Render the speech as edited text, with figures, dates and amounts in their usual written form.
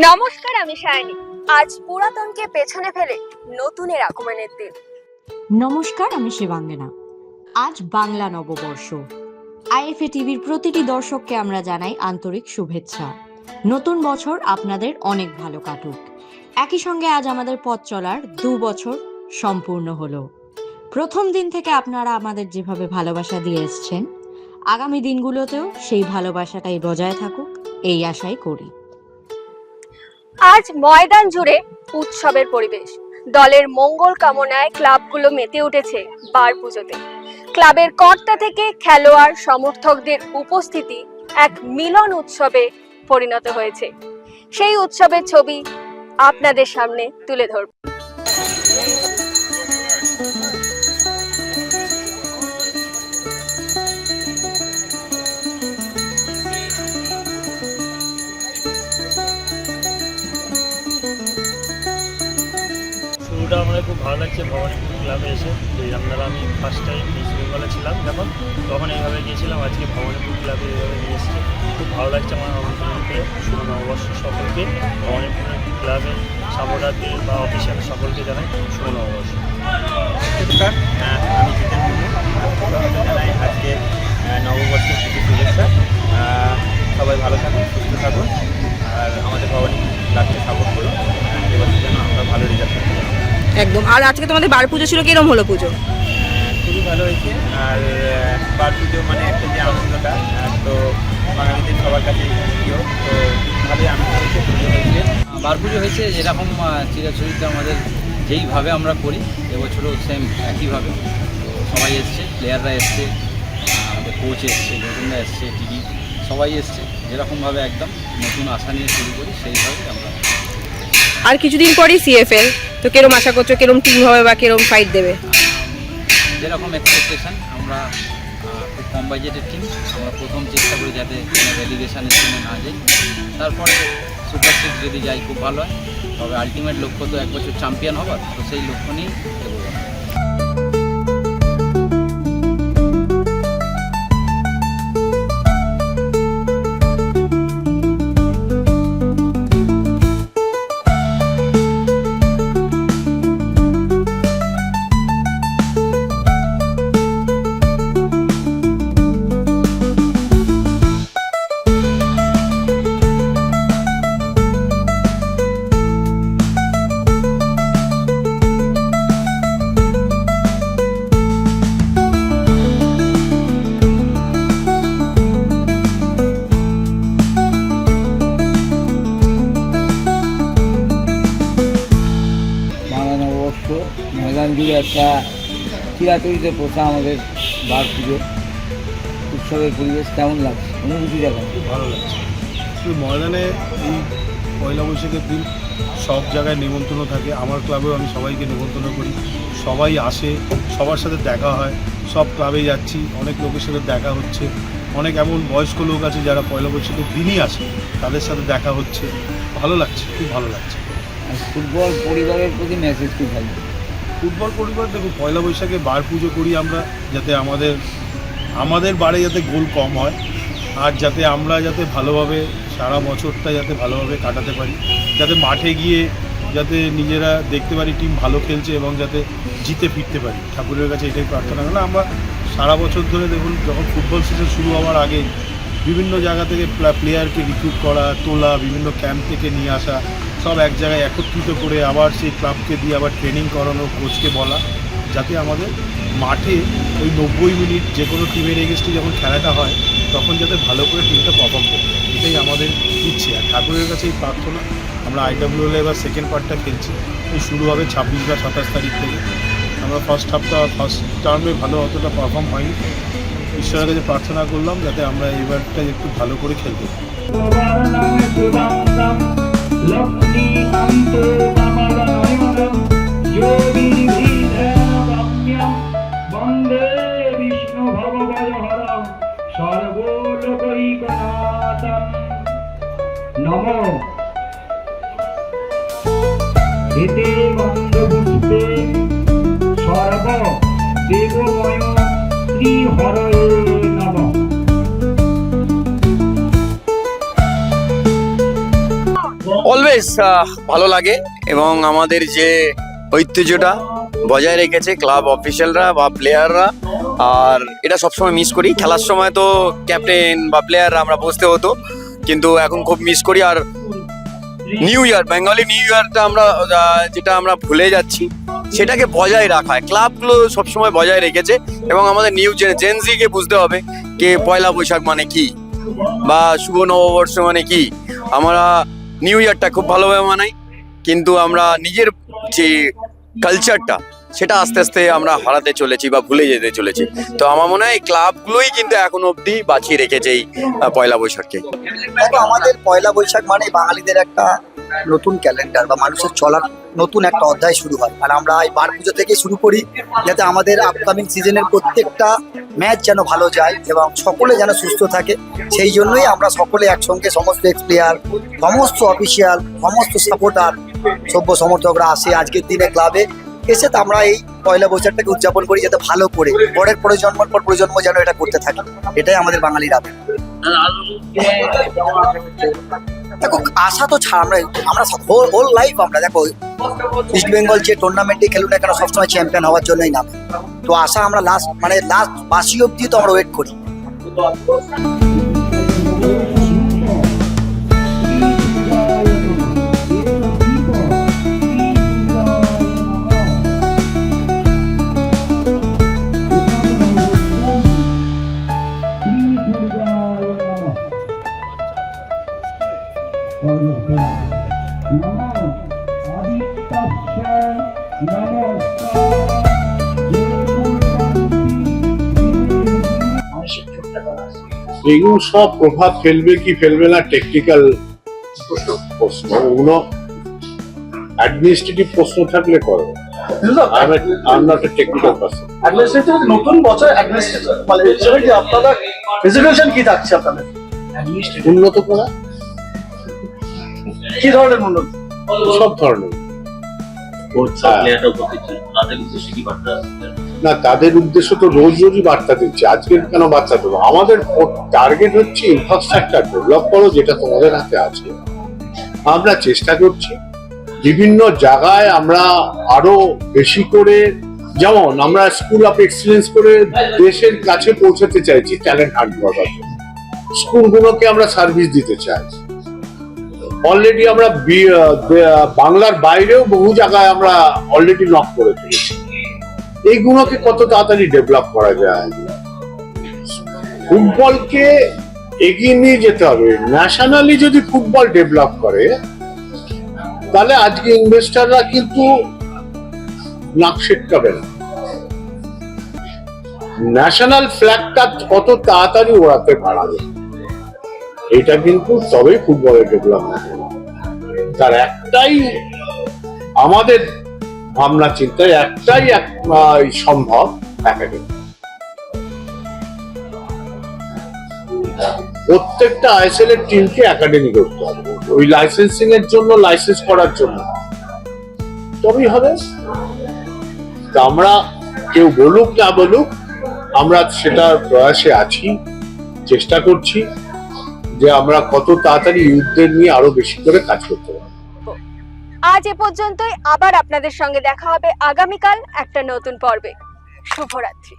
নমস্কার, আমি সায়নী। আজ পুরাতনকে পেছনে ফেলে নতুনের আগমনের দিন। নমস্কার, আমি শিবাঙ্গনা। আজ বাংলা নববর্ষ। আইএফএ টিভির প্রতিটি দর্শককে আমরা জানাই আন্তরিক শুভেচ্ছা। নতুন বছর আপনাদের অনেক ভালো কাটুক। একই সঙ্গে আজ আমাদের পথ চলার 2 বছর সম্পূর্ণ হলো। প্রথম দিন থেকে আপনারা আমাদের যেভাবে ভালোবাসা দিয়ে এসছেন, আগামী দিনগুলোতেও সেই ভালোবাসাটাই বজায় থাকুক, এই আশাই করি। আজ ময়দান জুড়ে উৎসবের পরিবেশ। দলের মঙ্গল কামনায় ক্লাবগুলো মেতে উঠেছে বার পুজোতে। ক্লাবের কর্তা থেকে খেলোয়াড় সমর্থকদের উপস্থিতি এক মিলন উৎসবে পরিণত হয়েছে। সেই উৎসবের ছবি আপনাদের সামনে তুলে ধরব। শুরুটা আমাদের খুব ভালো লাগছে ভবানীপুর ক্লাবে এসে। যে আপনারা আমি ফার্স্ট টাইম ইস্ট বেঙ্গলে ছিলাম যখন, তখন এইভাবে গিয়েছিলাম। আজকে ভবানীপুর ক্লাবে এইভাবে নিয়ে এসেছি, খুব ভালো লাগছে আমার আমাদেরকে। শুভ নববর্ষ সকলকে, ভবানীপুর ক্লাবের সাপোর্টারদের বা অফিসিয়াল সকলকে জানাই শুভ নববর্ষ। আমি জিতেন জানাই আজকে নববর্ষের কিছু শুভেচ্ছা। সবাই ভালো থাকুন, সুস্থ থাকুন, আর আমাদের ভবানীপুর ক্লাবকে সাপোর্ট করুন। এবছর যেন আমরা ভালো রেজাল্ট করতে পারি। একদম। আর আজকে তোমাদের বার পুজো ছিল, কিরম হলো পুজো? খুবই ভালো হয়েছে। আর বার পুজো মানে একটা যে আনন্দটা, তো বাঙালিদের সবার কাছে প্রিয়, তো ভালোই আনন্দ হয়েছে, পুজো হয়েছে। বার পুজো হয়েছে যেরকম চিরাচরিত আমাদের যেইভাবে আমরা করি, এবছরও সেম একইভাবে। তো সবাই এসছে, প্লেয়াররা এসছে, আমাদের কোচ এসছে, নতুনরা এসছে, টিভি সবাই এসছে। যেরকমভাবে একদম নতুন আশা নিয়ে শুরু করি, সেইভাবে আমরা। আর কিছুদিন পরেই সিএফএল, তো কিরম আশা করছো, কিরম টিম হবে বা কিরম ফাইট দেবে? যেরকম এক্সপেকটেশন, আমরা খুব কম বাজেটের টিম। আমরা প্রথম চেষ্টা করি যাতে কোনো রেলিগেশনের জন্য না যাই, তারপরে সুপার সিক্স যদি যাই খুব ভালো হয়। তবে আলটিমেট লক্ষ্য তো 1 বছর চ্যাম্পিয়ন হবার, তো সেই লক্ষ্য নিয়েই এগোবো। বাংলা নববর্ষ ময়দান জুড়ে একটা চিরাচরিত প্রথা আমাদের বার পুজো উৎসবের পরিবেশ কেমন লাগছে, অনুভূতি দেখান? খুব ভালো লাগছে। শুধু ময়দানে এই পয়লা বৈশাখের দিন সব জায়গায় নেমন্তন্ন থাকে। আমার ক্লাবেও আমি সবাইকে নেমন্তন্ন করি, সবাই আসে, সবার সাথে দেখা হয়। সব ক্লাবে যাচ্ছি, অনেক লোকের সাথে দেখা হচ্ছে। অনেক এমন বয়স্ক লোক আছে যারা পয়লা বৈশাখের দিনই আসে, তাদের সাথে দেখা হচ্ছে। ভালো লাগছে, খুব ভালো লাগছে। আর ফুটবল পরিবারের প্রতি মেসেজ কী থাকবে? ফুটবল পরিবার দেখুন, পয়লা বৈশাখে বার পুজো করি আমরা, যাতে আমাদের বারে যাতে গোল কম হয়, আর যাতে আমরা যাতে ভালোভাবে সারা বছরটা যাতে ভালোভাবে কাটাতে পারি, যাতে মাঠে গিয়ে যাতে নিজেরা দেখতে পারি টিম ভালো খেলছে এবং যাতে জিতে ফিরতে পারি। ঠাকুরের কাছে এটাই প্রার্থনা করি। আমরা সারা বছর ধরে দেখুন, যখন ফুটবল সিজন শুরু হওয়ার আগে বিভিন্ন জায়গা থেকে প্লেয়ারকে রিক্রুট করা, তোলা, বিভিন্ন ক্যাম্প থেকে নিয়ে আসা, সব এক জায়গায় একত্রিত করে আবার সেই ক্লাবকে দিয়ে আবার ট্রেনিং করানো, কোচকে বলা, যাতে আমাদের মাঠে ওই 90 মিনিট যে কোনো টিমের এগেস্টে যখন খেলাটা হয় তখন যাতে ভালো করে টিমটা পারফর্ম করতে পারে, এটাই আমাদের ইচ্ছে। আর ঠাকুরের কাছে এই প্রার্থনা। আমরা আইডব্লিউএল এবার সেকেন্ড পার্টটা খেলছি, এই শুরু হবে 26 বা 27 তারিখ থেকে। আমরা ফার্স্ট টার্মে ভালো অতটা পারফর্ম হয়নি। ঈশ্বরের কাছে প্রার্থনা করলাম যাতে আমরা এবারটা একটু ভালো করে খেলতে পারি। বন্দে বিষ্ণু ভগবৎ সর্বলোকৈকনাথম নমো এতে মন্দপুষ্পে সর্ব দেবময় শ্রী হরয়ে নমঃ। অলওয়েজ বেশ ভালো লাগে এবং আমাদের যে ঐতিহ্যটা বজায় রেখেছে ক্লাব অফিসিয়ালরা বা প্লেয়াররা, আর এটা সবসময় মিস করি। খেলার সময় তো ক্যাপ্টেন বা প্লেয়াররা আমরা বসতে হতো, কিন্তু এখন খুব মিস করি। আর নিউ ইয়ার, বেঙ্গলি নিউ ইয়ারটা আমরা যেটা আমরা ভুলে যাচ্ছি, সেটাকে বজায় রাখায় ক্লাবগুলো সবসময় বজায় রেখেছে। এবং আমাদের নিউ জেনজিকে বুঝতে হবে যে পয়লা বৈশাখ মানে কি বা শুভ নববর্ষ মানে কি। আমরা নিউ ইয়ারটা খুব ভালোভাবে মানাই, কিন্তু আমরা নিজের যে কালচারটা সেটা আস্তে আস্তে আমরা হারাতে চলেছি বা ভুলে যেতে চলেছি। তো আমার মনে হয় এই ক্লাবগুলোই কিন্তু এখন অবধি বাঁচিয়ে রেখেছে এই পয়লা বৈশাখকে। দেখো, আমাদের পয়লা বৈশাখ মানে বাঙালিদের একটা নতুন ক্যালেন্ডার বা মানুষের চলার নতুন একটা অধ্যায় শুরু হয়। আর আমরা এই বার পুজো থেকে শুরু করি, যাতে আমাদের আপকামিং সিজনের প্রত্যেকটা ম্যাচ যেন ভালো যায় এবং সকলে যেন সুস্থ থাকে। সেই জন্যই আমরা সকলে একসঙ্গে, সমস্ত এক্স প্লেয়ার, সমস্ত অফিসিয়াল, সমস্ত সাপোর্টার, সভ্য সমর্থকরা আসে আজকের দিনে ক্লাবে এসে। তো আমরা এই পয়লা বৈশাখটাকে উদযাপন করি যাতে ভালো করে পরের প্রজন্মের পর প্রজন্ম যেন এটা করতে থাকে। এটাই আমাদের বাঙালির আবেগ। দেখো, আশা তো আমরা হোল লাইফ আমরা দেখো ইস্ট বেঙ্গল যে টুর্নামেন্টে খেলুন না কেন সবসময় চ্যাম্পিয়ন হওয়ার জন্যই নামে। তো আশা আমরা লাস্ট বাসি অব্দি তো আমরা ওয়েট করি। এগুলো সব প্রভাব ফেলবে কি ফেলবে না টেকনিক্যাল প্রশ্ন, ওগুলো অ্যাডমিনিস্ট্রেটিভ প্রশ্ন থাকলে করো। I'm not a technical person. Administrative নতুন বছর অ্যাডমিনিস্ট্রেটিভ মানে হিসেবে কি আপনারা রেজুলেশন কি থাকছে আপনাদের? উন্নত করা, কি ধরনের উন্নত? সব ধরনের। না, তাদের উদ্দেশ্য তো রোজ রোজই বার্তা দিচ্ছে, আজকে কেন বার্তা দেবো? আমাদের টার্গেট হচ্ছে ইনফ্রাস্ট্রাকচার ডেভেলপ করো, যেটা তোমাদের হাতে আছে। আমরা চেষ্টা করছি বিভিন্ন জায়গায় আমরা আরো বেশি করে, যেমন আমরা স্কুল অফ এক্সিলেন্স করে দেশের কাছে পৌঁছাতে চাইছি ট্যালেন্ট হান্ট করার জন্য। স্কুলগুলোকে আমরা সার্ভিস দিতে চাই। অলরেডি আমরা বাংলার বাইরেও বহু জায়গায় আমরা অলরেডি নক করে ফেলেছি। এইগুলোকে কত তাড়াতাড়ি ডেভেলপ করা যায়। ফুটবলকে এগিয়ে নিয়ে যেতে হবে। ন্যাশনালি যদি ফুটবল ডেভেলপ করে, তাহলে আজকে ইনভেস্টাররা কিন্তু নাক সেটকাবে না। ন্যাশনাল ফ্ল্যাগটা কত তাড়াতাড়ি ওড়াতে পারবে, এটা কিন্তু তবেই ফুটবলের ডেভেলপমেন্ট। তার একটাই আমাদের ভাবনা চিন্তায় একটাই সম্ভব, একাডেমি। প্রত্যেকটা আইএসএল এর টিমকে একাডেমি করতে হবে, ওই লাইসেন্সিং এর জন্য, লাইসেন্স করার জন্য, তবেই হবে। আমরা কেউ বলুক না বলুক, আমরা সেটার প্রয়াসে আছি, চেষ্টা করছি যে আমরা কত তাড়াতাড়ি ইউথদের নিয়ে আরো বেশি করে কাজ করতে পারি। আজ এ পর্যন্তই। আবার আপনাদের সঙ্গে দেখা হবে আগামীকাল একটা নতুন পর্বে। শুভরাত্রি।